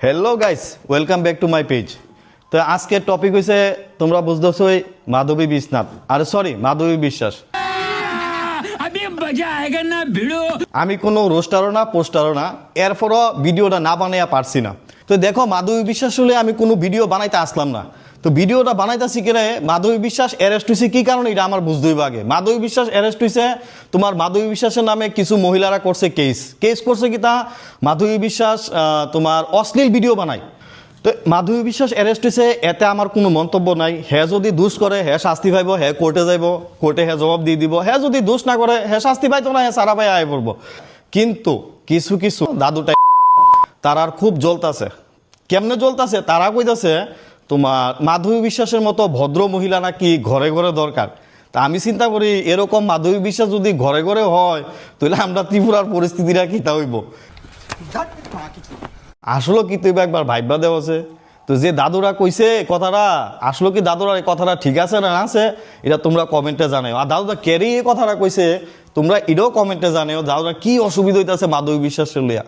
Hello guys, welcome back to my page. তো আজকের topic হয়েছে, তোমরা বুঝতেছই, মাধবী বিশ্বনাথ, আরে সরি মাধবী বিশ্বাস। আমি কোনো রোস্টারও না, পোস্টারও না, এরপরও ভিডিওটা না বানাইয়া পারছি না। তো দেখো, মাধবী বিশ্বাস হলে আমি কোনো ভিডিও বানাইতে আসলাম না। তো ভিডিওটা বানাইতেছি কিনে মাধবী বিশ্বাস অ্যারেস্ট হয়েছে কি কারণে, এটা আমার বুঝতে হইব আগে। মাধবী বিশ্বাস অ্যারেস্ট হয়েছে, তোমার মাধবী বিশ্বাসের নামে কিছু মহিলারা করছে কেস করছে কি তা, মাধবী বিশ্বাস তোমার অশ্লীল ভিডিও বানায়। তো মাধবী বিশ্বাস অ্যারেস্ট হয়েছে, এতে আমার কোনো মন্তব্য নাই। হ্যাঁ যদি দোষ করে হ্যাঁ শাস্তি পাইব, হ্যাঁ কোর্টে যাইব, কোর্টে হ্যাঁ জবাব দিয়ে দিব। হ্যাঁ যদি দোষ না করে হ্যাঁ শাস্তি পাইতো না, হ্যাঁ সারা পাই আয় পড়বো। কিন্তু কিছু কিছু দাদুটাই তারা আর খুব জ্বলতাছে। কেমনে জ্বলতাছে, তারা কইতাছে তোমার মাধবী বিশ্বাসের মতো ভদ্র মহিলা নাকি ঘরে ঘরে দরকার। তা আমি চিন্তা করি, এরকম মাধবী বিশ্বাস যদি ঘরে ঘরে হয়, তাহলে আমরা ত্রিপুরার পরিস্থিতিটা কি তা হইব। আসলে কি তুই একবার ভাইবা দেওয়া আছে। তো যে দাদুরা কইছে কথাটা, আসলে কি দাদুরা এই কথাটা ঠিক আছে না আছে, এটা তোমরা কমেন্টে জানাও। আর দাদুরা ক্যারি এই কথাটা কইছে, তোমরা এটাও কমেন্টে জানাও, দাদুরা কি অসুবিধা হইতেছে মাধবী বিশ্বাসের লিয়া।